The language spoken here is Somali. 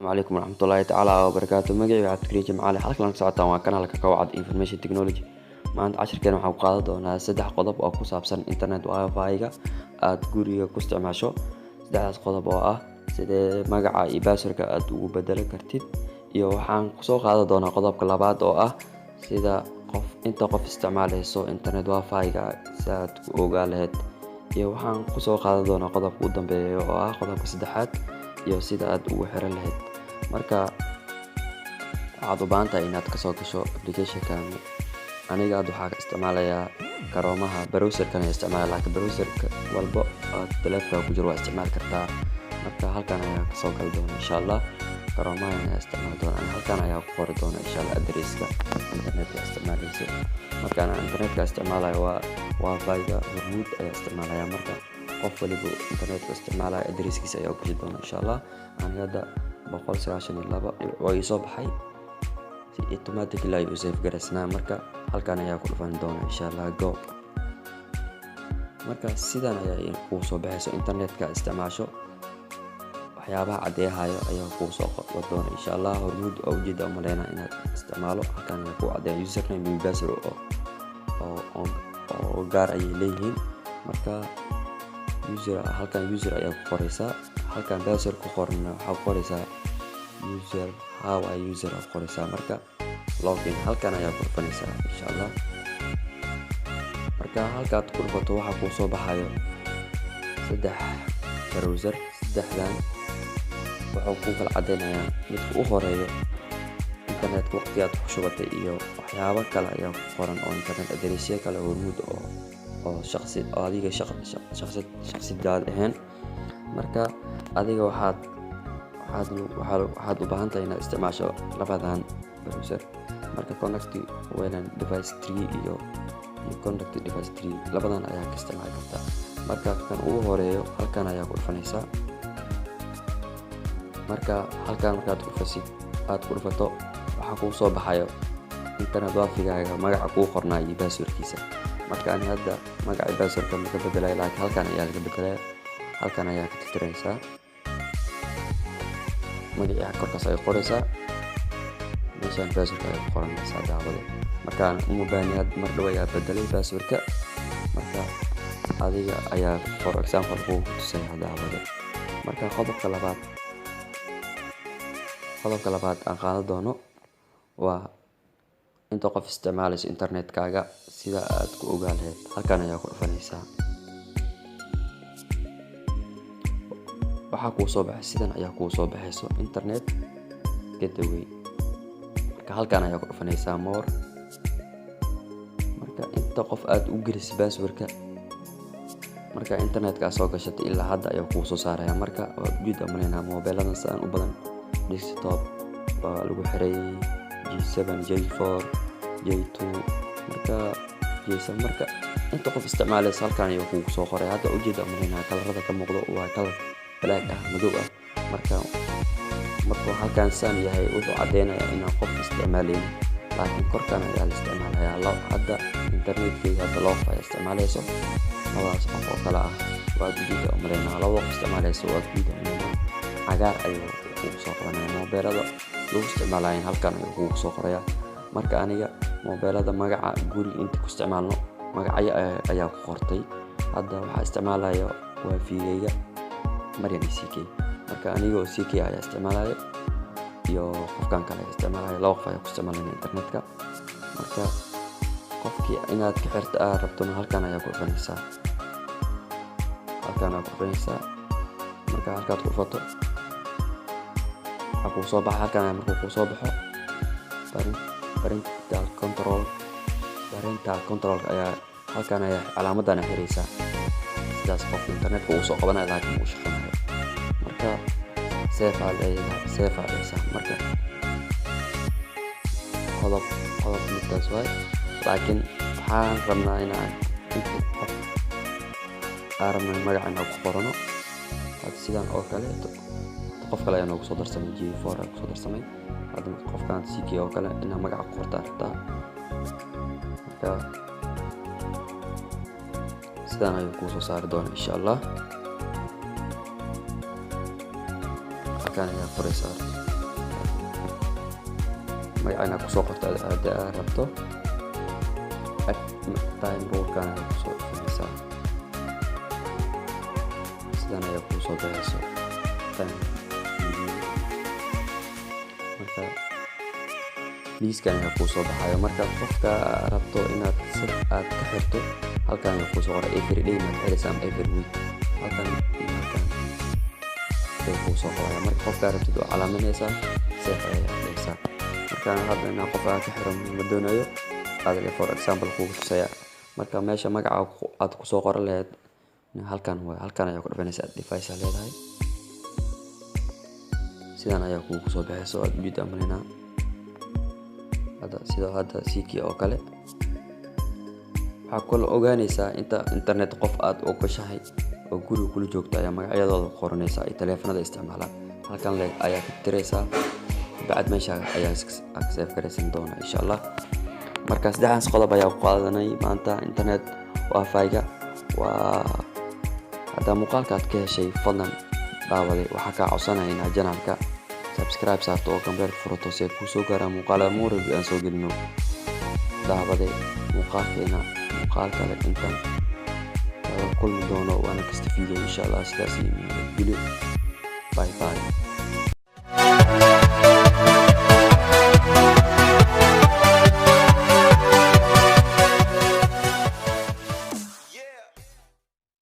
عليكم ورحمة الله تعالى وبركاته. magacayga waxaad ku leeyahay macallin halkan socotaan waa kanaalka Kawcad Information Technology. maanta casharkeena waxaan ku qaadan doonaa 3 qodob oo ku saabsan internet wifi-ga aad guriga ku isticmaasho. 3 qodob oo ah sida magaca iyo password-ka aad ugu bedelan kartid, iyo waxaan ku soo qaadan doonaa qodobka labaad oo ah sida qof isticmaalayso internet wifi-ga saad ku ogaan lahayd, iyo waxaan ku soo qaadan doonaa qodobka ugu dambeeya oo ah qodobka saddexaad iyo sida aad ugu xiran lahayd. marka waxaad u baahan tahay inaad ka soo gasho application-kan. aniga waxaan isticmaalayaa Chrome-ha, browser-kan isticmaalaa, laakiin browser-ka walba aad telefoonka ku jiro waa isticmaali kartaa. marka halkan ayaa ka soo gali doona insha Allah. Chrome-ha ayaa isticmaali doona, halkan ayaa ku qori doona insha Allah address-ka internet-ka isticmaalayso. marka aan internet-ka isticmaalayo waa wifi-ga hormuud ayaa isticmaalaya. marka qof waliba internet-ka isticmaalaya address-kiisa ayaa ku jiri doona insha Allah. aniga hadda 192 oo ii soo baxay si automatically ayuu save garaysnaa. marka halkan ayaa ku dhufan doona insha Allah go. marka sidan ayaa ku soo baxayso internet-ka isticmaasho. waxyaabaha cadeeyahayo ayaa ku soo qod doona insha Allah. hormuud oo ujeeda umaleena inaad isticmaalo. halkan ayaa ku cadeeya username iyo password oo gaar ayay leeyihiin. marka halkan user ayaa ku qoraysaa, halkan password ku qorna waxaa ku qoraysaa user how I user ku qoraysaa. marka login halkan ayaa ku dhufanaysaa insha Allah. marka halkaad ku dhufato waxaa ku soo baxayo 3 browser. saddexdan wuxuu ku kala cadeynayaa midka u horeeyo internet waqti aad ku shubatay iyo waxyaabo kale ayaa ku qoran oo internet address kale hormuud oo shakhsi oo adiga shakhsiyaad ahaan. marka adiga waxaad u baahan tahay inaad isticmaasho labadan browser. marka connect WLAN device 3 iyo connect device 3 labadan ayaa ka isticmaali kartaa. marka kan ugu horeeyo halkan ayaa ku dhufanaysaa. marka halkan markaad ku dhufato waxaa ku soo baxayo internet wifi-gaaga magaca ku qornaa iyo password-kiisa. marka aan hadda magaca password-ka ma ka bedelay, laakiin halkan ayaa laga bedelay. halkan ayaa ka tirtiraysaa magaca korkaas ay qoraysaa, meeshaan password-ka ay ku qoranaysaa daawada. marka uma baahnayd mar dhow ayaa bedelay password-ka. marka adiga ayaa for example ku tusaya daawada. marka qodobka labaad aan qaadan doono waa inta qof isticmaalayso internet-kaaga sida aad ku ogaan lahayd. halkan ayaa ku dhufanaysaa. waxaa ku soo baxay sidan ayaa ku soo baxayso internet gateway. marka halkan ayaa ku dhufanaysaa more. marka inta qof aad u gelisay password-ka marka internet-ka soo gashatay ilaa hadda ayaa ku soo saaraya. marka waa ujeeda umaleynaa mobiladan saan u badan desktop baa lagu xiray G7, J4, J2, marka J7. marka inta qof isticmaalaysa halkan ayaa ku soo qoray. hadda ujeeda umaleynaa kalarada ka muuqdo waa kalar black ah, madow ah. marka halkan saan yahay wuxuu cadeynayaa inaan qof isticmaalayn, laakiin korkan ayaa la isticmaalayaa. hadda internet-kayga hadda loo faa isticmaalayso labadaas qof oo kale ah. waad ujeeda umaleynaa laba qof isticmaalayso waad ujeeda umaleynaa cagaar ayuu kugu soo qoranaya. mobilada lagu isticmaalayo halkan ayuu kugu soo qoraya. marka aniga mobilada magaca guri inta ku isticmaalno magacyo ayaa ku qortay. hadda waxaa isticmaalaya wifi-gayga Marian CK. marka aniga oo CK ayaa isticmaalaya iyo qofkan kale ayaa isticmaalaya. laba qof ayaa ku isticmaalaya internet-ka. marka qofkii inaad ka xirto rabtona halkan ayaa ku dhufanaysaa. marka halkaad ku dhufato waxaa ku soo baxay halkan ayaa markuu ku soo baxo parental control ayaa halkan ayaa calaamadan xiraysaa. sidaas qof internet-ka uu soo qabanayo laakiin uu shaqeynayo. marka save alaysaa. marka qodob midkaas waay, laakiin waxaan rabnaa inaan magaca inaan ku qorano. sidan oo kale qof kale ayaa noogu soo darsamay J4 ayaa ku soo darsamay. hadda qofkan CK oo kale inaan magaca ku qortaa rabtaa. marka sidan ayuu ku soo saari doona insha Allah. halkan ayaa qoraysaa magaca inaad kusoo qorto haddii aad rabto add time rule-kan ayaa kusoo dhufanaysaa. sidan ayaa kusoo baxayso time marka liiskan ayaa kusoo baxayo. marka qofka rabto inaad aad ka xirto halkan ayaa kusoo qoray every day maad xiraysaa ama every week, halkan iyo halkan ayaa kusoo qoraya. marka qofka rabtid oo calaaminaysaa set ayaa dhigaysaa. marka hadda inaan qof aan ka xiro ma doonayo, qaadale for example kugu tusaya. marka meesha magaca aad kusoo qoran lahayd halkan ayaa ku dhufanaysaa device aad leedahay. sidan ayaa kugu soo baxayso aad ujeedaa malaynaa hadda CK oo kale. waxaa kula ogaanaysaa inta internet qof aad ogashahay oo guriga kula joogto ayaa magacyadooda qoranaysaa ay taleefanada isticmaalaan. halkan ayaa ka tiraysaa bacad meesha ayaa save garaysan doona insha Allah. marka saddexdaas qodob ayaa ku qaadanay maanta internet wifi-ga. waa hadda muuqaalka aad ka heshay fadlan daawade waxaa kaa codsanaya inaad channelka subscribe saarto oo kambeer furato si ay kuu soo gaaraan muuqaalada muurabi aan soo gelino. daawade muuqaalkeena muuqaal kale intaan kulmi doono waana kasta video insha Allah. sidaas iyo bye bye.